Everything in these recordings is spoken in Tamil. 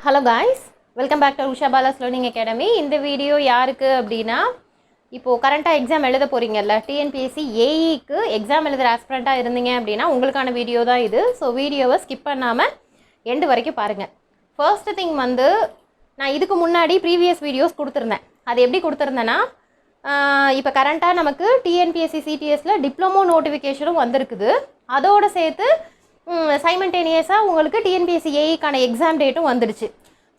Hello guys, welcome back to Usha Bala's Learning Academy. இந்த வீடியோ யாருக்கு அப்படின்னா இப்போ கரண்டா எக்ஸாம் எழுத போறீங்கல்ல டிஎன்பிஎஸ்சி ஏஇக்கு எக்ஸாம் எழுதுற ஆஸ்பிரண்டா இருந்தீங்க அப்படின்னா உங்களுக்கான வீடியோ தான் இது. ஸோ வீடியோவை ஸ்கிப் பண்ணாமல் எண்டு வரைக்கும் பாருங்கள். ஃபர்ஸ்ட் திங் வந்து நான் இதுக்கு முன்னாடி ப்ரீவியஸ் வீடியோஸ் கொடுத்துருந்தேன். அது எப்படி கொடுத்துருந்தேன்னா இப்போ கரண்ட்டாக நமக்கு டிஎன்பிஎஸ்சி சிடிஎஸில் டிப்ளமோ நோட்டிஃபிகேஷனும் வந்திருக்குது. அதோடு சேர்த்து சைமல்டேனியஸாக உங்களுக்கு டிஎன்பிஎஸ்சி ஏஇக்கான எக்ஸாம் டேட்டும் வந்துடுச்சு.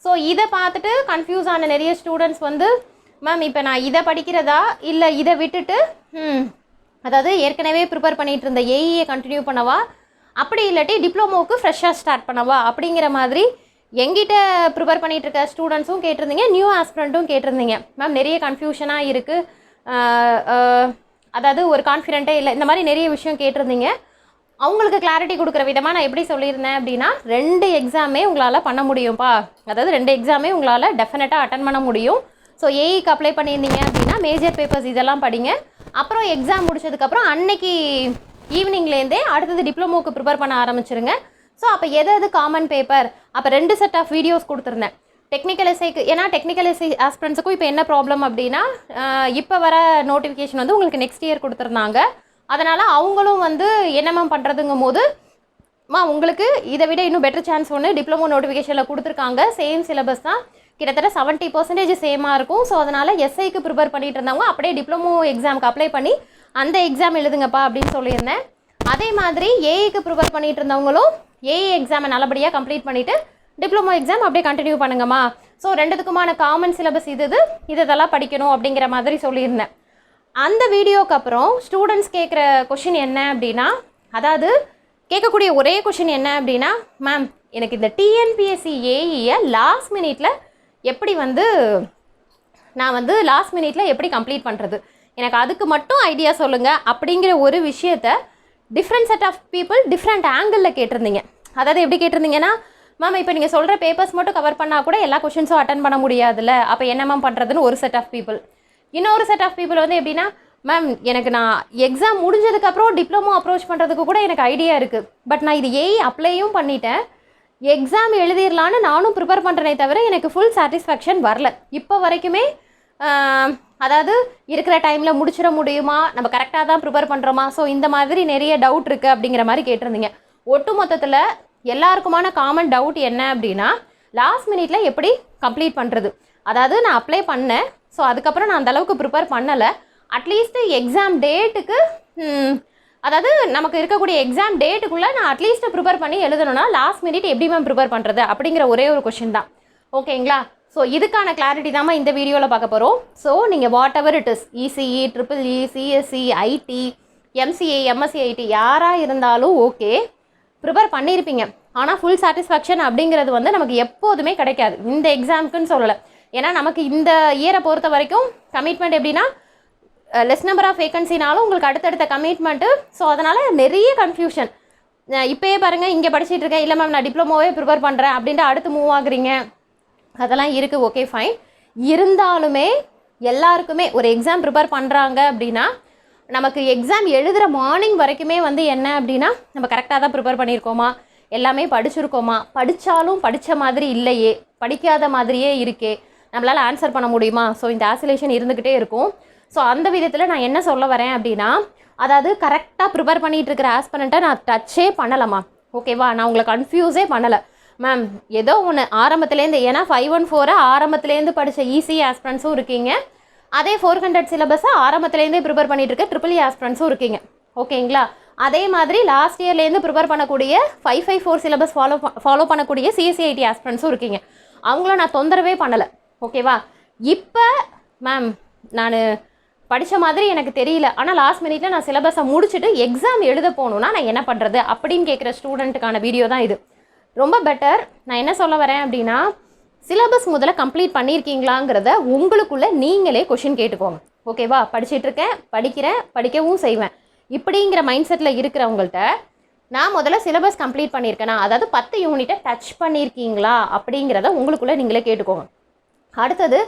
ஸோ இதை பார்த்துட்டு கன்ஃபியூஸ் ஆன நிறைய ஸ்டூடெண்ட்ஸ் வந்து மேம் இப்போ நான் இதை படிக்கிறதா இல்லை இதை விட்டுட்டு அதாவது ஏற்கனவே ப்ரிப்பேர் பண்ணிகிட்டு இருந்த ஏஇயை கண்டினியூ பண்ணவா, அப்படி இல்லாட்டி டிப்ளமோவுக்கு ஃப்ரெஷ்ஷாக ஸ்டார்ட் பண்ணவா அப்படிங்கிற மாதிரி எங்கிட்ட ப்ரிப்பேர் பண்ணிகிட்டு இருக்க ஸ்டூடெண்ட்ஸும் கேட்டிருந்தீங்க, நியூ ஆஸ்பிரண்ட்டும் கேட்டிருந்தீங்க. மேம் நிறைய கன்ஃபியூஷனாக இருக்குது, அதாவது ஒரு கான்ஃபிடென்ட்டே இல்லை, இந்த மாதிரி நிறைய விஷயம் கேட்டிருந்தீங்க. அவங்களுக்கு கிளாரிட்டி கொடுக்குற விதமாக நான் எப்படி சொல்லியிருந்தேன் அப்படின்னா 2 எக்ஸாமே உங்களால் பண்ண முடியும்ப்பா, அதாவது 2 எக்ஸாமே உங்களால் டெஃபினட்டாக அட்டன் பண்ண முடியும். ஸோ ஏஇக்கு அப்ளை பண்ணியிருந்தீங்க அப்படின்னா மேஜர் பேப்பர்ஸ் இதெல்லாம் படிங்க. அப்புறம் எக்ஸாம் முடிச்சதுக்கப்புறம் அன்னைக்கு ஈவினிங்லேருந்தே அடுத்தது டிப்ளமோக்கு ப்ரிப்பேர் பண்ண ஆரம்பிச்சிருங்க. ஸோ அப்போ எது காமன் பேப்பர், அப்போ 2 செட் ஆஃப் வீடியோஸ் கொடுத்துருந்தேன் டெக்னிக்கல் எஸ்ஐக்கு. ஏன்னா டெக்னிக்கல் எஸ்ஐ ஆஸ்பிரண்ட்ஸுக்கும் இப்போ என்ன ப்ராப்ளம் அப்படின்னா இப்போ வர நோட்டிஃபிகேஷன் வந்து உங்களுக்கு நெக்ஸ்ட் இயர் கொடுத்துருந்தாங்க. அதனால் அவங்களும் வந்து என்னம்மா பண்ணுறதுங்கும் போது உங்களுக்கு இதை விட இன்னும் பெட்டர் சான்ஸ் ஒன்று டிப்ளமோ நோட்டிஃபிகேஷனில் கொடுத்துருக்காங்க. சேம் சிலபஸ் தான், கிட்டத்தட்ட 70% சேமாக இருக்கும். ஸோ அதனால் எஸ்ஐக்கு ப்ரிப்பேர் பண்ணிட்டு இருந்தவங்க அப்படியே டிப்ளமோ எக்ஸாமுக்கு அப்ளை பண்ணி அந்த எக்ஸாம் எழுதுங்கப்பா அப்படின்னு சொல்லியிருந்தேன். அதே மாதிரி ஏஇக்கு ப்ரிப்பேர் பண்ணிட்டு இருந்தவங்களும் ஏஇ எக்ஸாமை நல்லபடியாக கம்ப்ளீட் பண்ணிவிட்டு டிப்ளமோ எக்ஸாம் அப்படியே கண்டினியூ பண்ணுங்கம்மா. ஸோ 2த்துக்குமான காமன் சிலபஸ் இதெல்லாம் படிக்கணும் அப்படிங்கிற மாதிரி சொல்லியிருந்தேன். அந்த வீடியோக்கு அப்புறம் ஸ்டூடெண்ட்ஸ் கேட்குற கொஷின் என்ன அப்படின்னா, அதாவது கேட்கக்கூடிய ஒரே கொஷின் என்ன அப்படின்னா, மேம் எனக்கு இந்த டிஎன்பிஎஸ்சி ஏஇயை லாஸ்ட் மினிட்டில் எப்படி லாஸ்ட் மினிட்டில் எப்படி கம்ப்ளீட் பண்ணுறது, எனக்கு அதுக்கு மட்டும் ஐடியா சொல்லுங்கள் அப்படிங்கிற ஒரு விஷயத்த different set of people different ஆங்கிளில் கேட்டிருந்தீங்க. அதாவது எப்படி கேட்டிருந்தீங்கன்னா, மேம் இப்போ நீங்கள் சொல்கிற பேப்பர்ஸ் மட்டும் கவர் பண்ணால் கூட எல்லா கொஷின்ஸும் அட்டன் பண்ண முடியாதுல்ல, அப்போ என்ன மேம் பண்ணுறதுன்னு ஒரு செட் ஆஃப் பீப்புள். இன்னொரு செட் ஆஃப் பீப்புள் வந்து எப்படின்னா, மேம் எனக்கு நான் எக்ஸாம் முடிஞ்சதுக்கப்புறம் டிப்ளமோ அப்ரோச் பண்ணுறதுக்கு கூட எனக்கு ஐடியா இருக்குது, பட் நான் இது ஏஇ அப்ளையும் பண்ணிட்டேன், எக்ஸாம் எழுதிடலான்னு நானும் ப்ரிப்பேர் பண்ணுறேனே தவிர எனக்கு ஃபுல் சாட்டிஸ்ஃபேக்ஷன் வரல இப்போ வரைக்குமே. அதாவது இருக்கிற டைமில் முடிச்சிட முடியுமா, நம்ம கரெக்டாக தான் ப்ரிப்பேர் பண்ணுறோமா, ஸோ இந்த மாதிரி நிறைய டவுட் இருக்குது அப்படிங்கிற மாதிரி கேட்டிருந்தீங்க. ஒட்டு மொத்தத்தில் எல்லாருக்குமான காமன் டவுட் என்ன அப்படின்னா, லாஸ்ட் மினிட்ல எப்படி கம்ப்ளீட் பண்ணுறது. அதாவது நான் அப்ளை பண்ணேன், ஸோ அதுக்கப்புறம் நான் அந்தளவுக்கு ப்ரிப்பேர் பண்ணலை, அட்லீஸ்ட்டு எக்ஸாம் டேட்டுக்கு அதாவது நமக்கு இருக்கக்கூடிய எக்ஸாம் டேட்டுக்குள்ளே நான் அட்லீஸ்ட்டு ப்ரிப்பேர் பண்ணி எழுதணும்னா லாஸ்ட் மினிட் எப்படி மேம் ப்ரிப்பேர் பண்ணுறது அப்படிங்கிற ஒரே ஒரு கொஷின் தான். ஓகேங்களா? ஸோ இதுக்கான கிளாரிட்டி தான் இந்த வீடியோவில் பார்க்க போகிறோம். ஸோ நீங்கள் whatever it is, ECE, EEE, CSC, IT, MCA, MSc IT யாராக இருந்தாலும் ஓகே, ப்ரிப்பேர் பண்ணியிருப்பீங்க. ஆனால் ஃபுல் சாட்டிஸ்ஃபேக்ஷன் அப்படிங்கிறது வந்து நமக்கு எப்போதுமே கிடைக்காது, இந்த எக்ஸாமுக்குன்னு சொல்லலை. ஏன்னா நமக்கு இந்த இயரை பொறுத்த வரைக்கும் கமிட்மெண்ட் எப்படின்னா லெஸ் நம்பர் ஆஃப் வேகன்சினாலும் உங்களுக்கு அடுத்தடுத்த கமிட்மெண்ட்டு. ஸோ அதனால் நிறைய கன்ஃபியூஷன். இப்போயே பாருங்கள், இங்கே படிச்சுட்டு இருக்கேன், இல்லை மேம் நான் டிப்ளமோவே ப்ரிப்பேர் பண்ணுறேன் அப்படின்ட்டு அடுத்து மூவ் ஆகுறீங்க, அதெல்லாம் இருக்குது. Okay fine. இருந்தாலுமே எல்லாருக்குமே ஒரு எக்ஸாம் ப்ரிப்பேர் பண்ணுறாங்க அப்படின்னா நமக்கு எக்ஸாம் எழுதுகிற மார்னிங் வரைக்குமே வந்து என்ன அப்படின்னா நம்ம கரெக்டாக தான் ப்ரிப்பேர் பண்ணியிருக்கோமா, எல்லாமே படிச்சிருக்கோமா, படித்தாலும் படித்த மாதிரி இல்லையே, படிக்காத மாதிரியே இருக்கே, நம்மளால் ஆன்சர் பண்ண முடியுமா, ஸோ இந்த ஆசிலேஷன் இருந்துக்கிட்டே இருக்கும். ஸோ அந்த விதத்தில் நான் என்ன சொல்ல வரேன் அப்படின்னா, அதாவது கரெக்டாக ப்ரிப்பேர் பண்ணிகிட்டு இருக்கிற ஆஸ்பிரண்ட்டை நான் டச்சே பண்ணலாமா, ஓகேவா, நான் உங்களை கன்ஃபியூஸே பண்ணலை. மேம் ஏதோ ஒன்று ஆரம்பத்துலேருந்து, ஏன்னா 514 ஆரம்பத்துலேருந்து படித்த ஈஸி ஆஸ்பிரண்ட்ஸும் இருக்கீங்க, அதே 400 சிலபஸை ஆரம்பத்துலேருந்தே ப்ரிப்பேர் பண்ணிகிட்டு இருக்க EEE ஆஸ்பிரண்ட்ஸும் இருக்கீங்க. ஓகேங்களா? அதே மாதிரி லாஸ்ட் இயர்லேருந்து ப்ரிப்பேர் பண்ணக்கூடிய 554 சிலபஸ் ஃபாலோ பண்ணக்கூடிய சிஎஸ்சிஐடி ஆஸ்பிரண்ட்ஸும் இருக்கீங்க. அவங்கள நான் தொந்தரவே பண்ணலை. ஓகேவா? இப்போ மேம் நான் படித்த மாதிரி எனக்கு தெரியல, ஆனால் லாஸ்ட் மினிட்டில் நான் சிலபஸை முடிச்சுட்டு எக்ஸாம் எழுத போகணுன்னா நான் என்ன பண்ணுறது அப்படின்னு கேட்குற ஸ்டூடெண்ட்டுக்கான வீடியோ தான் இது. ரொம்ப பெட்டர். நான் என்ன சொல்ல வரேன் அப்படின்னா, சிலபஸ் முதல்ல கம்ப்ளீட் பண்ணியிருக்கீங்களாங்கிறத உங்களுக்குள்ளே நீங்களே கொஷின் கேட்டுக்கோங்க. ஓகேவா? படிச்சிட்ருக்கேன், படிக்கிறேன், படிக்கவும் செய்வேன் இப்படிங்கிற மைண்ட் செட்டில் இருக்கிறவங்கள்ட்ட நான் முதல்ல சிலபஸ் கம்ப்ளீட் பண்ணியிருக்கேனா, அதாவது 10 யூனிட்டை டச் பண்ணியிருக்கீங்களா அப்படிங்கிறத உங்களுக்குள்ளே நீங்களே கேட்டுக்கோங்க. அடுத்தது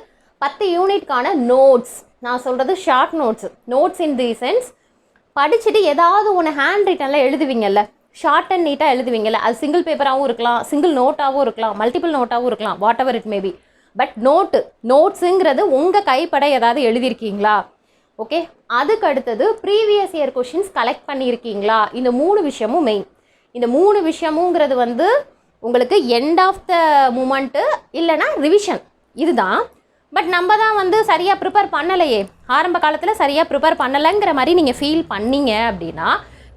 10 யூனிட்கான நோட்ஸ், நான் சொல்கிறது short notes in the sense படிச்சுட்டு ஏதாவது ஒன்று ஹேண்ட் ரிட்டனில் எழுதுவீங்கல்ல, ஷார்ட் அண்ட் நீட்டாக எழுதுவீங்கல்ல, அது சிங்கிள் பேப்பராகவும் இருக்கலாம், சிங்கிள் நோட்டாகவும் இருக்கலாம், மல்டிபிள் நோட்டாகவும் இருக்கலாம், whatever it maybe. But நோட்ஸுங்கிறது உங்கள் கைப்பட ஏதாவது எழுதியிருக்கீங்களா? ஓகே, அதுக்கு அடுத்தது ப்ரீவியஸ் இயர் கொஷின்ஸ் கலெக்ட் பண்ணியிருக்கீங்களா? இந்த 3 விஷயமும் மெயின். இந்த 3 விஷயமுங்கிறது வந்து உங்களுக்கு எண்ட் ஆஃப் த மூமெண்ட்டு இல்லைனா ரிவிஷன் இதுதான். பட் நம்ம தான் வந்து சரியாக ப்ரிப்பேர் பண்ணலையே, ஆரம்ப காலத்தில் சரியாக ப்ரிப்பேர் பண்ணலைங்கிற மாதிரி நீங்கள் ஃபீல் பண்ணீங்க அப்படின்னா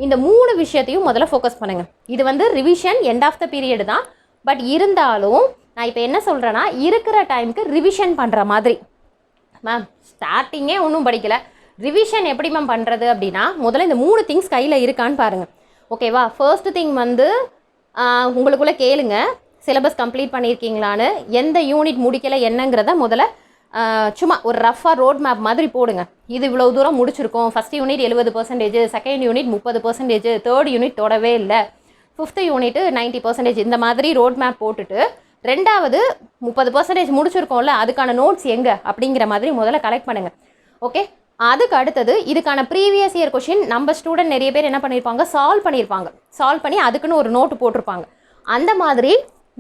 இந்த 3 விஷயத்தையும் முதல்ல ஃபோக்கஸ் பண்ணுங்கள். இது வந்து revision end of the period தான். பட் இருந்தாலும் நான் இப்போ என்ன சொல்கிறேன்னா, இருக்கிற டைமுக்கு ரிவிஷன் பண்ணுற மாதிரி. மேம் ஸ்டார்டிங்கே ஒன்றும் படிக்கலை, ரிவிஷன் எப்படி மேம் பண்ணுறது அப்படின்னா, முதல்ல இந்த 3 திங்ஸ் கையில் இருக்கான்னு பாருங்கள். ஓகேவா? ஃபர்ஸ்ட் திங் வந்து உங்களுக்குள்ளே கேளுங்க, சிலபஸ் கம்ப்ளீட் பண்ணியிருக்கீங்களான்னு, எந்த யூனிட் முடிக்கலை என்னங்கிறத முதல்ல சும்மா ஒரு ரஃபாக ரோட் மேப் மாதிரி போடுங்க. இது இவ்வளோ தூரம் முடிச்சிருக்கோம், first unit 70%, second unit 30%, third unit தொடவே இல்லை, ஃபிஃப்த்து யூனிட்டு 90%, இந்த மாதிரி ரோட் மேப் போட்டுட்டு ரெண்டாவது 30% முடிச்சிருக்கோம்ல, அதுக்கான நோட்ஸ் எங்கே அப்படிங்கிற மாதிரி முதல்ல கலெக்ட் பண்ணுங்கள். ஓகே, அதுக்கு அடுத்தது இதுக்கான ப்ரீவியஸ் இயர் கொஷின் நம்ம ஸ்டூடெண்ட் நிறைய பேர் என்ன பண்ணியிருப்பாங்க, சால்வ் பண்ணி அதுக்குன்னு ஒரு நோட்டு போட்டிருப்பாங்க. அந்த மாதிரி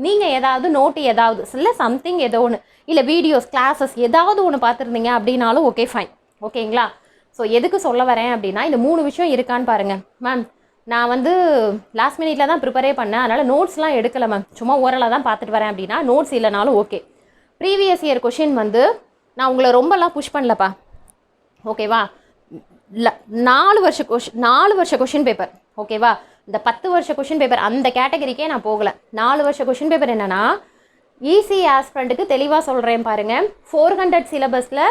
நீங்கள் ஏதாவது நோட்டு ஏதாவது இல்லை சம்திங் ஏதோ ஒன்று இல்லை வீடியோஸ் கிளாஸஸ் ஏதாவது ஒன்று பார்த்துருந்தீங்க அப்படின்னாலும் ஓகே ஃபைன். ஓகேங்களா? ஸோ எதுக்கு சொல்ல வரேன் அப்படின்னா, இந்த 3 விஷயம் இருக்கான்னு பாருங்கள். மேம் நான் வந்து லாஸ்ட் மினிட்ல தான் ப்ரிப்பரே பண்ணேன், அதனால் நோட்ஸ்லாம் எடுக்கலை மேம், சும்மா ஓரலாக தான் பார்த்துட்டு வரேன் அப்படின்னா நோட்ஸ் இல்லைனாலும் ஓகே. ப்ரீவியஸ் இயர் கொஷின் வந்து நான் உங்களை ரொம்பலாம் புஷ் பண்ணலப்பா. ஓகேவா? 4 வருஷ கொஷின் பேப்பர். ஓகேவா? இந்த 10 வருஷ கொஷின் பேப்பர் அந்த கேட்டகரிக்கே நான் போகலை. 4 வருஷ கொஷின் பேப்பர் என்னென்னா, ஈஸி ஆஸ்பிரண்ட்டுக்கு தெளிவாக சொல்கிறேன் பாருங்கள். 400 சிலபஸில்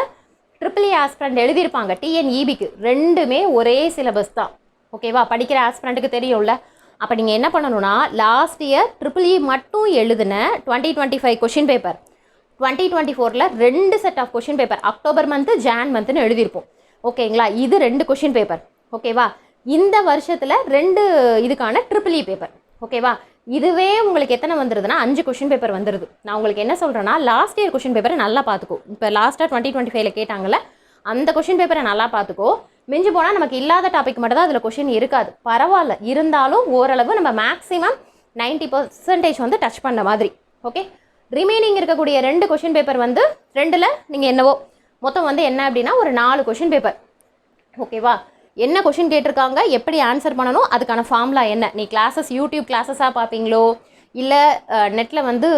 EEE ஆஸ்பிரண்ட் எழுதியிருப்பாங்க, TNEBக்கு ரெண்டுமே ஒரே சிலபஸ் தான். ஓகேவா? படிக்கிற ஆஸ்பிரண்ட்டுக்கு தெரியும்ல. அப்போ நீங்கள் என்ன பண்ணணும்னா, லாஸ்ட் இயர் EEE மட்டும் எழுதின 2025 question paper 2024 2 set of question paper October month Jan மந்த்துன்னு எழுதியிருப்போம். ஓகேங்களா? இது 2 கொஷின் பேப்பர். ஓகேவா? இந்த வருஷத்தில் 2 இதுக்கான EEE பேப்பர். ஓகேவா? இதுவே உங்களுக்கு எத்தனை வந்துடுதுன்னா 5 கொஷின் பேப்பர் வந்துடுது. நான் உங்களுக்கு என்ன சொல்கிறேன்னா, லாஸ்ட் இயர் கொஷின் பேப்பரை நல்லா பார்த்துக்கோ. இப்போ லாஸ்ட்டாக 2025 கேட்டாங்கல்ல, அந்த கொஷின் பேப்பரை நல்லா பார்த்துக்கோ. மிஞ்சி போனால் நமக்கு இல்லாத டாபிக் மட்டும் தான் அதில் கொஷின் இருக்காது, பரவாயில்ல. இருந்தாலும் ஓரளவு நம்ம மேக்ஸிமம் 90% வந்து டச் பண்ண மாதிரி. ஓகே, ரிமைனிங் இருக்கக்கூடிய 2 கொஷின் பேப்பர் வந்து 2ல் நீங்கள் என்னவோ மொத்தம் வந்து என்ன அப்படின்னா ஒரு 4 கொஷின் பேப்பர். ஓகேவா? என்ன கொஷின் கேட்டிருக்காங்க, எப்படி ஆன்சர் பண்ணணும், அதுக்கான ஃபார்முலா என்ன, நீ கிளாஸஸ் யூடியூப் கிளாஸஸாக பார்ப்பீங்களோ இல்லை நெட்டில் வந்து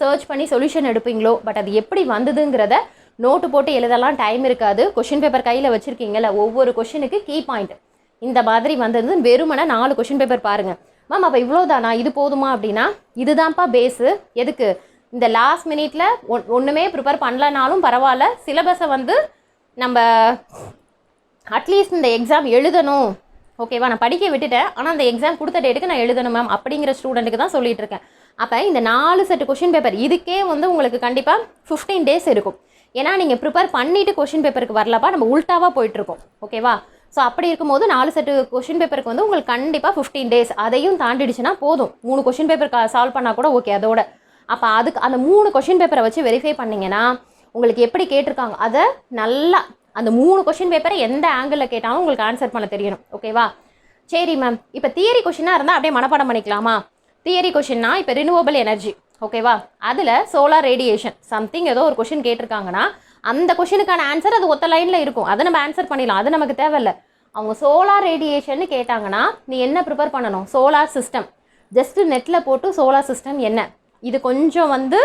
சர்ச் பண்ணி சொல்யூஷன் எடுப்பீங்களோ, பட் அது எப்படி வந்ததுங்கிறத நோட்டு போட்டு எழுதலாம் டைம் இருக்காது. கொஷின் பேப்பர் கையில் வச்சுருக்கீங்கல்ல, ஒவ்வொரு கொஷினுக்கு கீ பாயிண்ட் இந்த மாதிரி வந்தது. வெறுமனே 4 கொஷின் பேப்பர் பாருங்கள். மேம் அப்போ இவ்வளோதானா, இது போதுமா அப்படின்னா, இதுதான்ப்பா பேஸு. எதுக்கு இந்த லாஸ்ட் மினிட்ல ஒன்றுமே ப்ரிப்பேர் பண்ணலனாலும் பரவாயில்ல, சிலபஸை வந்து நம்ம அட்லீஸ்ட் இந்த எக்ஸாம் எழுதணும். ஓகேவா? நான் படிக்க விட்டுட்டேன், ஆனால் அந்த எக்ஸாம் கொடுத்த டேட்டுக்கு நான் எழுதணும் மேம் அப்படிங்கிற ஸ்டூடெண்ட்டுக்கு தான் சொல்லிட்டு இருக்கேன். அப்போ இந்த 4 செட்டு கொஷின் பேப்பர் இதுக்கே வந்து உங்களுக்கு கண்டிப்பாக 15 டேஸ் இருக்கும். ஏன்னா நீங்கள் ப்ரிப்பேர் பண்ணிவிட்டு கொஷின் பேப்பருக்கு வரலப்பா, நம்ம உல்ட்டாவாக போயிட்டுருக்கோம். ஓகேவா? ஸோ அப்படி இருக்கும்போது 4 செட்டு கொஷின் பேப்பருக்கு வந்து உங்களுக்கு கண்டிப்பாக 15 டேஸ். அதையும் தாண்டிடுச்சுன்னா போதும், 3 கொஷின் பேப்பர் சால்வ் பண்ணால் கூட ஓகே அதோட. அப்போ அதுக்கு அந்த 3 கொஷின் பேப்பரை வச்சு வெரிஃபை பண்ணிங்கன்னா உங்களுக்கு எப்படி கேட்டிருக்காங்க அதை நல்லா அந்த 3 கொஷின் பேப்பரை எந்த ஆங்கிளில் கேட்டாலும் உங்களுக்கு ஆன்சர் பண்ண தெரியணும். ஓகேவா? சரி மேம், இப்போ தியரி கொஷினாக இருந்தால் அப்படியே மனப்பாடம் பண்ணிக்கலாமா? தியரி கொஷின்னா இப்போ ரினியூவபிள் எனர்ஜி. ஓகேவா? அதில் சோலார் ரேடியேஷன் சம்திங் ஏதோ ஒரு கொஷின் கேட்டிருக்காங்கன்னா அந்த கொஷினுக்கான ஆன்சர் அது ஒத்த லைனில் இருக்கும், அதை நம்ம ஆன்சர் பண்ணிடலாம், அது நமக்கு தேவையில்லை. அவங்க சோலார் ரேடியேஷன் கேட்டாங்கன்னா நீ என்ன ப்ரிப்பேர் பண்ணணும், சோலார் சிஸ்டம். ஜஸ்ட்டு நெட்டில் போட்டு சோலார் சிஸ்டம் என்ன, இது கொஞ்சம் வந்து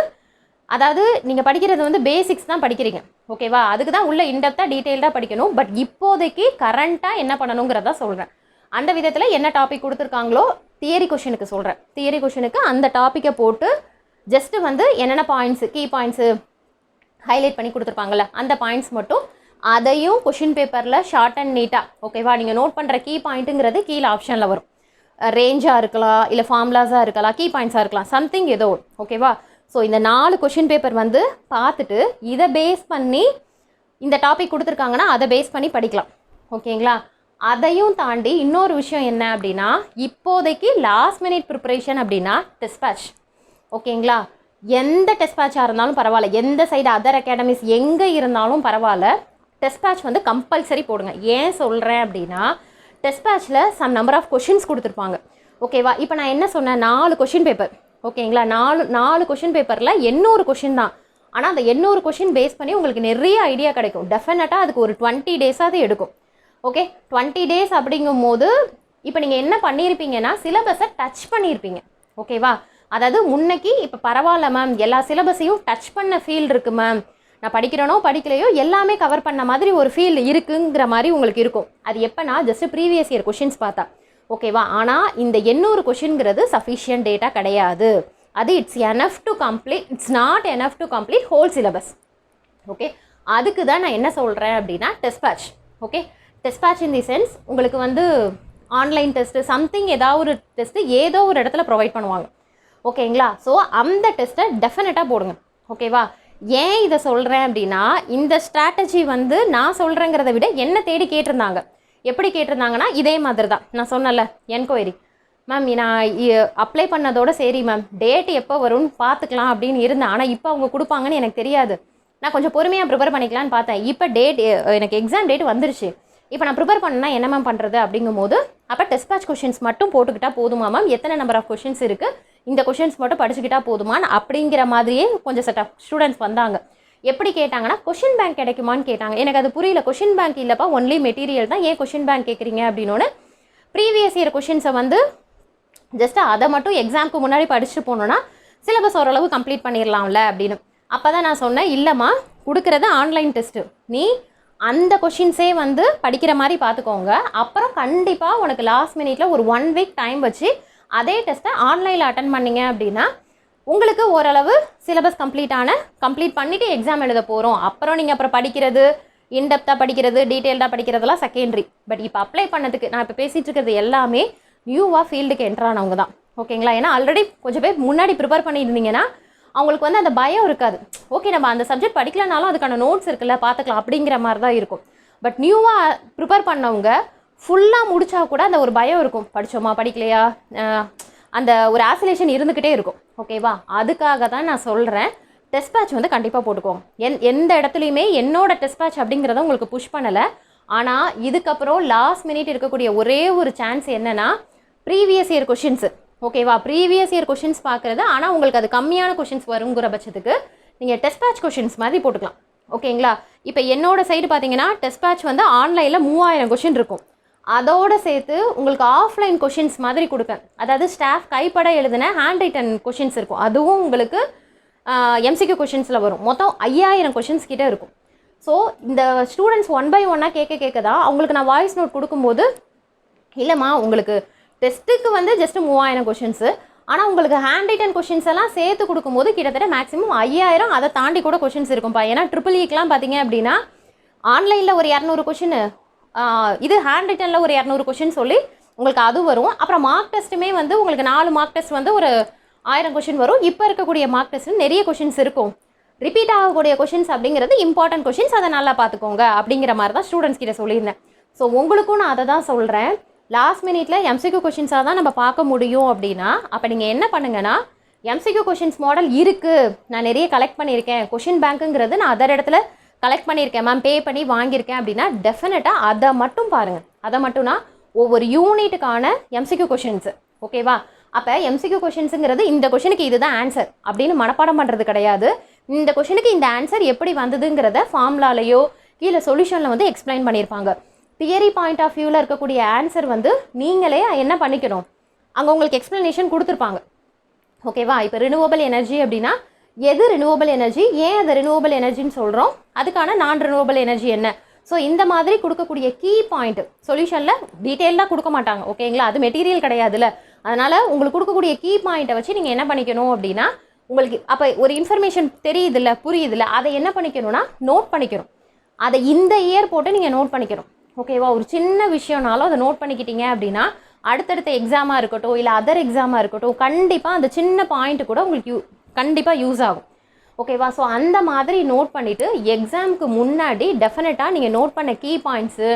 அதாவது நீங்கள் படிக்கிறது வந்து பேசிக்ஸ் தான் படிக்கிறீங்க. ஓகேவா? அதுக்கு தான் உள்ள இன்டெப்த்தாக டீட்டெயில்டாக படிக்கணும். பட் இப்போதைக்கு கரண்ட்டாக என்ன பண்ணணுங்கிறத சொல்கிறேன். அந்த விதத்தில் என்ன டாபிக் கொடுத்துருக்காங்களோ தியரி கொஷினுக்கு சொல்கிறேன். தியரி கொஷினுக்கு அந்த டாப்பிக்கை போட்டு ஜஸ்ட்டு வந்து என்னென்ன பாயிண்ட்ஸு கீ பாயிண்ட்ஸு ஹைலைட் பண்ணி கொடுத்துருப்பாங்கள்ல அந்த பாயிண்ட்ஸ் மட்டும் அதையும் கொஷின் பேப்பரில் ஷார்ட் அண்ட் நீட்டாக. ஓகேவா? நீங்கள் நோட் பண்ணுற கீ பாயிண்ட்டுங்கிறது கீழே ஆப்ஷனில் வரும். ரேஞ்சாக இருக்கலாம், இல்லை ஃபார்முலாஸாக இருக்கலாம், கீ பாயிண்ட்ஸாக இருக்கலாம், சம்திங் ஏதோ. ஓகேவா? ஸோ இந்த 4 கொஷின் பேப்பர் வந்து பார்த்துட்டு இதை பேஸ் பண்ணி இந்த டாபிக் கொடுத்துருக்காங்கன்னா அதை பேஸ் பண்ணி படிக்கலாம். ஓகேங்களா? அதையும் தாண்டி இன்னொரு விஷயம் என்ன அப்படின்னா, இப்போதைக்கு லாஸ்ட் மினிட் ப்ரிப்பரேஷன் அப்படின்னா டெஸ்ட் பேட்ச். ஓகேங்களா? எந்த டெஸ்ட் பேட்சாக இருந்தாலும் பரவாயில்ல, எந்த சைடு அதர் அகாடமிஸ் எங்கே இருந்தாலும் பரவாயில்ல, டெஸ்ட் பேட்ச் வந்து கம்பல்சரி போடுங்க. ஏன் சொல்கிறேன் அப்படின்னா, டெஸ்ட் பேட்ச்சில் சம் நம்பர் ஆஃப் கொஷின்ஸ் கொடுத்துருப்பாங்க. ஓகேவா? இப்போ நான் என்ன சொன்னேன், 4 கொஷின் பேப்பர் ஓகேங்களா? 4 கொஷின் பேப்பரில் 800 கொஷின் தான். ஆனால் அந்த 800 கொஷின் பேஸ் பண்ணி உங்களுக்கு நிறைய ஐடியா கிடைக்கும். டெஃபினட்டாக அதுக்கு ஒரு 20 டேஸாவது எடுக்கும். ஓகே, 20 டேஸ் அப்படிங்கும் போது இப்போ நீங்கள் என்ன பண்ணியிருப்பீங்கன்னா சிலபஸை டச் பண்ணியிருப்பீங்க. ஓகேவா? அதாவது முன்னைக்கு இப்போ பரவாயில்ல மேம், எல்லா சிலபஸையும் டச் பண்ண ஃபீல் இருக்குது மேம், நான் படிக்கிறேனோ படிக்கலையோ எல்லாமே கவர் பண்ண மாதிரி ஒரு ஃபீல் இருக்குங்கிற மாதிரி உங்களுக்கு இருக்கும். அது எப்போனா ஜஸ்ட் ப்ரீவியஸ் இயர் கொஷின்ஸ் பார்த்தா. ஓகேவா? ஆனால் இந்த 800 கொஷின்ங்கிறது சஃபிஷியன்ட் டேட்டா கிடையாது. அது it's not enough to complete whole syllabus. Okay, அதுக்கு தான் நான் என்ன சொல்கிறேன் அப்படின்னா test batch. Okay, test batch in the sense உங்களுக்கு வந்து ஆன்லைன் டெஸ்ட்டு சம்திங் ஏதாவது ஒரு டெஸ்ட்டு ஏதோ ஒரு இடத்துல ப்ரொவைட் பண்ணுவாங்க. ஓகேங்களா? ஸோ அந்த டெஸ்ட்டை டெஃபினட்டாக போடுங்க. ஓகேவா? ஏன் இதை சொல்கிறேன் அப்படின்னா இந்த ஸ்ட்ராட்டஜி வந்து நான் சொல்கிறேங்கிறத விட என்ன தேடி கேட்டிருந்தாங்க. எப்படி கேட்டிருந்தாங்கன்னா இதே மாதிரி தான் நான் சொன்னல என்கொயரி. மேம் நான் அப்ளை பண்ணதோட சரி மேம் டேட் எப்போ வரும்னு பார்த்துக்கலாம் அப்படின்னு இருந்தேன். ஆனால் இப்போ அவங்க கொடுப்பாங்கன்னு எனக்கு தெரியாது. நான் கொஞ்சம் பொறுமையாக ப்ரிப்பேர் பண்ணிக்கலான்னு பார்த்தேன். இப்போ எனக்கு எக்ஸாம் டேட் வந்துருச்சு. இப்போ நான் ப்ரிப்பேர் பண்ணால் என்ன மேம் பண்ணுறது அப்படிங்கும்போது அப்போ டெஸ்ட் பேட்ச் கொஷின்ஸ் மட்டும் போட்டுக்கிட்டால் போதுமா மேம், எத்தனை நம்பர் ஆஃப் கொஷின்ஸ் இருக்குது, இந்த கொஷின்ஸ் மட்டும் படிச்சுக்கிட்டா போதுமான்னு அப்படிங்கிற மாதிரியே கொஞ்சம் செட் ஆஃப் ஸ்டூடெண்ட்ஸ் வந்தாங்க. எப்படி கேட்டாங்கன்னா கொஷின் பேங்க் கிடைக்குமான்னு கேட்டாங்க. எனக்கு அது புரியல. கொஷின் பேங்க் இல்லைப்பா, ஒன்லி மெட்டீரியல் தான், ஏன் கொஷின் பேங்க் கேட்குறீங்க அப்படின்னோன்னு ப்ரீவியஸ் இயர் கொஷின்ஸை வந்து ஜஸ்ட் அதை மட்டும் எக்ஸாமுக்கு முன்னாடி படிச்சுட்டு போனோன்னா சிலபஸ் ஓரளவு கம்ப்ளீட் பண்ணிடலாம்ல அப்படின்னு. அப்போ தான் நான் சொன்னேன், இல்லைம்மா கொடுக்குறது ஆன்லைன் டெஸ்ட்டு, நீ அந்த கொஷின்ஸே வந்து படிக்கிற மாதிரி பார்த்துக்கோங்க. அப்புறம் கண்டிப்பாக உனக்கு லாஸ்ட் மினிட்டில் ஒரு 1 வீக் டைம் வச்சு அதே டெஸ்ட்டை ஆன்லைனில் அட்டன் பண்ணிங்க அப்படின்னா உங்களுக்கு ஓரளவு சிலபஸ் கம்ப்ளீட் பண்ணிவிட்டு எக்ஸாம் எழுத போகிறோம். அப்புறம் நீங்கள் அப்புறம் படிக்கிறது, இன்டெப்த்தாக படிக்கிறது, டீட்டெயில்டாக படிக்கிறதெல்லாம் செகண்டரி. பட் இப்போ அப்ளை பண்ணதுக்கு நான் இப்போ பேசிகிட்டு இருக்கிறது எல்லாமே நியூவாக ஃபீல்டுக்கு என்ட்ரானவங்க தான். ஓகேங்களா? ஏன்னா ஆல்ரெடி கொஞ்சம் பேர் முன்னாடி ப்ரிப்பேர் பண்ணியிருந்தீங்கன்னா அவங்களுக்கு வந்து அந்த பயம் இருக்காது. ஓகே, நம்ம அந்த சப்ஜெக்ட் படிக்கலனாலும் அதுக்கான நோட்ஸ் இருக்குல்ல பார்த்துக்கலாம் அப்படிங்கிற மாதிரி தான் இருக்கும். பட் நியூவாக ப்ரிப்பேர் பண்ணவங்க ஃபுல்லாக முடித்தா கூட அந்த ஒரு பயம் இருக்கும், படித்தோமா படிக்கலையா, அந்த ஒரு ஆசிலேஷன் இருந்துக்கிட்டே இருக்கும். ஓகேவா? அதுக்காக தான் நான் சொல்கிறேன் டெஸ்ட் பேட்ச் வந்து கண்டிப்பாக போட்டுக்கோங்க. எந்த இடத்துலையுமே என்னோட டெஸ்ட் பேட்ச் அப்படிங்கிறத உங்களுக்கு புஷ் பண்ணலை. ஆனால் இதுக்கப்புறம் லாஸ்ட் மினிட் இருக்கக்கூடிய ஒரே ஒரு சான்ஸ் என்னென்னா ப்ரீவியஸ் இயர் கொஷின்ஸு. ஓகேவா? ப்ரீவியஸ் இயர் கொஷின்ஸ் பார்க்குறது, ஆனால் உங்களுக்கு அது கம்மியான கொஷின்ஸ் வருங்கிற பட்சத்துக்கு நீங்கள் டெஸ்ட் பேட்ச் கொஷின்ஸ் மாதிரி போட்டுக்கலாம். ஓகேங்களா? இப்போ என்னோட சைடு பார்த்தீங்கன்னா டெஸ்ட் பேட்ச் வந்து ஆன்லைனில் 3000 கொஷின் இருக்கும். அதோடு சேர்த்து உங்களுக்கு ஆஃப்லைன் கொஷின்ஸ் மாதிரி கொடுப்பேன். அதாவது ஸ்டாஃப் கைப்பட எழுதின ஹேண்ட் ரைட்டன் கொஷின்ஸ் இருக்கும். அதுவும் உங்களுக்கு எம்சிக்யூ கொஷின்ஸில் வரும். மொத்தம் 5000 கொஷின்ஸ் கிட்டே இருக்கும். ஸோ இந்த ஸ்டூடெண்ட்ஸ் 1 by 1 கேட்க தான் அவங்களுக்கு நான் வாய்ஸ் நோட் கொடுக்கும்போது, இல்லைம்மா உங்களுக்கு டெஸ்ட்டுக்கு வந்து ஜஸ்ட் 3000 கொஷின்ஸு, ஆனால் உங்களுக்கு ஹேண்ட் ரைட்டன் கொஷின்ஸ் எல்லாம் சேர்த்து கொடுக்கும்போது கிட்டத்தட்ட மேக்ஸிமம் 5000, அதை தாண்டி கூட கொஷின்ஸ் இருக்கும்ப்பா. ஏன்னா EEEக்கெலாம் பார்த்தீங்க அப்படின்னா ஆன்லைனில் ஒரு 200 கொஷின், இது ஹேண்ட் ரிட்டனில் ஒரு 200 கொஷின் சொல்லி உங்களுக்கு அது வரும். அப்புறம் மார்க் டெஸ்ட்டுமே வந்து உங்களுக்கு 4 மார்க் டெஸ்ட் வந்து ஒரு 1000 கொஷின் வரும். இப்போ இருக்கக்கூடிய மார்க் டெஸ்ட்டு நிறைய கொஷின்ஸ் இருக்கும். ரிப்பீட் ஆகக்கூடிய கொஷின்ஸ் அப்படிங்கிறது இம்பார்ட்டன்ட் கொஷின்ஸ், அதை நல்லா பார்த்துக்கோங்க அப்படிங்கிற மாதிரி தான் ஸ்டூடெண்ட்ஸ் கிட்ட சொல்லியிருந்தேன். ஸோ உங்களுக்கும் நான் அதை தான் சொல்கிறேன். லாஸ்ட் மினிட்டில் எம்சிக்யூ கொஷின்ஸாக தான் நம்ம பார்க்க முடியும் அப்படின்னா அப்போ நீங்கள் என்ன பண்ணுங்கன்னா எம்சிக்யூ கொஷின்ஸ் மாடல் இருக்குது, நான் நிறைய கலெக்ட் பண்ணியிருக்கேன், கொஷின் பேங்க்குங்கிறது நான் அதர் இடத்துல கலெக்ட் பண்ணியிருக்கேன் மேம், பே பண்ணி வாங்கியிருக்கேன் அப்படின்னா டெஃபினட்டாக அதை மட்டும் பாருங்கள். அதை மட்டும்னா ஒவ்வொரு யூனிட்டுக்கான எம்சிக்யூ கொஷின்ஸு. ஓகேவா? அப்போ எம்சிக்யூ கொஷின்ஸுங்கிறது இந்த கொஷனுக்கு இதுதான் ஆன்சர் அப்படின்னு மனப்பாடம் பண்ணுறது கிடையாது. இந்த கொஷனுக்கு இந்த ஆன்சர் எப்படி வந்ததுங்கிறத ஃபார்முலாலேயோ கீழே சொல்யூஷனில் வந்து எக்ஸ்பிளைன் பண்ணியிருப்பாங்க. தியரி பாயிண்ட் ஆஃப் வியூவில் இருக்கக்கூடிய ஆன்சர் வந்து நீங்களே என்ன பண்ணிக்கணும், அங்கே உங்களுக்கு எக்ஸ்ப்ளனேஷன் கொடுத்துருப்பாங்க. ஓகேவா? இப்போ ரினியூவபிள் எனர்ஜி அப்படின்னா எது ரினியூவபிள் எனர்ஜி, ஏன் அது ரினியூவபிள் எனர்ஜின்னு சொல்கிறோம், அதுக்கான நான் ரினியூவபிள் எனர்ஜி என்ன. ஸோ இந்த மாதிரி கொடுக்கக்கூடிய கீ பாயிண்ட் சொல்யூஷனில் டீட்டெயிலாக கொடுக்க மாட்டாங்க. ஓகேங்களா? அது மெட்டீரியல் கிடையாதுல்ல. அதனால் உங்களுக்கு கொடுக்கக்கூடிய கீ பாயிண்ட்டை வச்சு நீங்கள் என்ன பண்ணிக்கணும் அப்படின்னா உங்களுக்கு அப்போ ஒரு இன்ஃபர்மேஷன் தெரியுதில்ல, புரியுதில்ல, அதை என்ன பண்ணிக்கணும்னா நோட் பண்ணிக்கணும். அதை இந்த இயர் போட்டு நீங்கள் நோட் பண்ணிக்கணும். ஓகேவா? ஒரு சின்ன விஷயம்னாலும் அதை நோட் பண்ணிக்கிட்டீங்க அப்படின்னா அடுத்தடுத்த எக்ஸாமாக இருக்கட்டும் இல்லை அதர் எக்ஸாமாக இருக்கட்டும் கண்டிப்பாக அந்த சின்ன பாயிண்ட் கூட உங்களுக்கு கண்டிப்பாக யூஸ் ஆகும். ஓகேவா? ஸோ அந்த மாதிரி நோட் பண்ணிவிட்டு எக்ஸாமுக்கு முன்னாடி டெஃபினட்டாக நீங்கள் நோட் பண்ண கீ பாயிண்ட்ஸு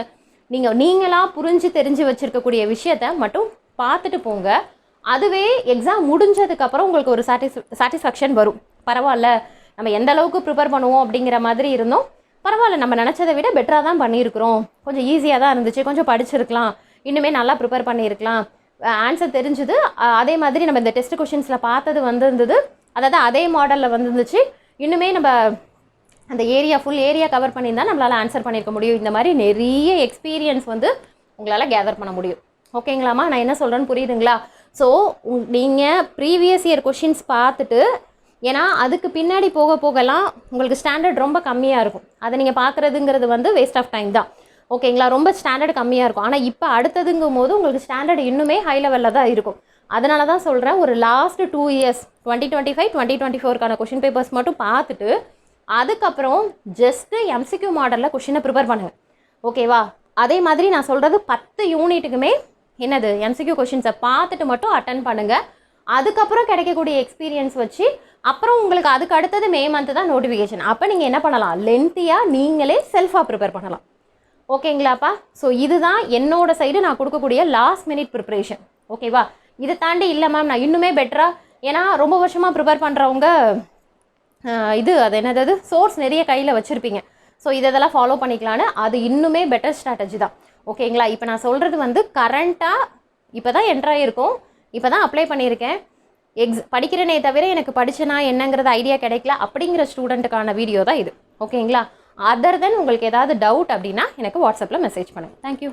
நீங்களாக புரிஞ்சு தெரிஞ்சு வச்சுருக்கக்கூடிய விஷயத்த மட்டும் பார்த்துட்டு போங்க. அதுவே எக்ஸாம் முடிஞ்சதுக்கப்புறம் உங்களுக்கு ஒரு சாட்டிஸ்ஃபேக்ஷன் வரும். பரவாயில்ல, நம்ம எந்த அளவுக்கு ப்ரிப்பேர் பண்ணுவோம் அப்படிங்கிற மாதிரி இருந்தோம், பரவாயில்ல நம்ம நினச்சதை விட பெட்டராக தான் பண்ணியிருக்கிறோம், கொஞ்சம் ஈஸியாக தான் இருந்துச்சு, கொஞ்சம் படிச்சிருக்கலாம், இன்னுமே நல்லா ப்ரிப்பேர் பண்ணியிருக்கலாம், ஆன்சர் தெரிஞ்சுது. அதே மாதிரி நம்ம இந்த டெஸ்ட் கொஷின்ஸில் பார்த்தது வந்திருந்தது, அதாவது அதே மாடலில் வந்துருந்துச்சு. இன்னுமே நம்ம அந்த ஃபுல் ஏரியா கவர் பண்ணியிருந்தால் நம்மளால் ஆன்சர் பண்ணியிருக்க முடியும். இந்த மாதிரி நிறைய எக்ஸ்பீரியன்ஸ் வந்து உங்களால் கேதர் பண்ண முடியும். ஓகேங்களாம்மா? நான் என்ன சொல்கிறேன்னு புரியுதுங்களா? ஸோ நீங்கள் ப்ரீவியஸ் இயர் கொஷின்ஸ் பார்த்துட்டு, ஏன்னா அதுக்கு பின்னாடி போகலாம் உங்களுக்கு ஸ்டாண்டர்ட் ரொம்ப கம்மியாக இருக்கும். அதை நீங்கள் பார்க்குறதுங்கிறது வந்து வேஸ்ட் ஆஃப் டைம் தான். ஓகேங்களா? ரொம்ப ஸ்டாண்டர்ட் கம்மியாக இருக்கும். ஆனால் இப்போ அடுத்ததுங்கும் போது உங்களுக்கு ஸ்டாண்டர்ட் இன்னுமே ஹை லெவலில் தான் இருக்கும். அதனால தான் சொல்கிறேன், ஒரு லாஸ்ட்டு 2 இயர்ஸ் 2025 2024க்கான கொஷின் பேப்பர்ஸ் மட்டும் பார்த்துட்டு அதுக்கப்புறம் ஜஸ்ட்டு MCQ மாடலில் கொஷினை ப்ரிப்பேர் பண்ணுங்கள். ஓகேவா? அதே மாதிரி நான் சொல்கிறது 10 யூனிட்டுக்குமே என்னது MCQ கொஷின்ஸை பார்த்துட்டு மட்டும் அட்டன் பண்ணுங்கள். அதுக்கப்புறம் கிடைக்கக்கூடிய எக்ஸ்பீரியன்ஸ் வச்சு அப்புறம் உங்களுக்கு அதுக்கு அடுத்தது மே மந்த்து தான் நோட்டிஃபிகேஷன். அப்போ நீங்கள் என்ன பண்ணலாம், லென்த்தியாக நீங்களே செல்ஃபாக ப்ரிப்பேர் பண்ணலாம். ஓகேங்களாப்பா? ஸோ இதுதான் என்னோட சைடு நான் கொடுக்கக்கூடிய லாஸ்ட் மினிட் ப்ரிப்ரேஷன். ஓகேவா? இதை தாண்டி இல்லை மேம் நான் இன்னுமே பெட்டராக, ஏன்னா ரொம்ப வருஷமாக ப்ரிப்பேர் பண்ணுறவங்க அது என்னது சோர்ஸ் நிறைய கையில் வச்சுருப்பீங்க. ஸோ இதெல்லாம் ஃபாலோ பண்ணிக்கலான்னு, அது இன்னுமே பெட்டர் ஸ்ட்ராட்டஜி தான். ஓகேங்களா? இப்போ நான் சொல்கிறது வந்து கரண்ட்டாக இப்போ தான் என்ட்ராகிருக்கும், இப்போ தான் அப்ளை பண்ணியிருக்கேன், படிக்கிறேனே தவிர எனக்கு படிச்சனா என்னங்கிறது ஐடியா கிடைக்கல அப்படிங்கிற ஸ்டூடெண்ட்டுக்கான வீடியோ தான் இது. ஓகேங்களா? அதர் தென் உங்களுக்கு ஏதாவது டவுட் அப்படின்னா எனக்கு வாட்ஸ்அப்பில் மெசேஜ் பண்ணுங்கள். தேங்க்யூ.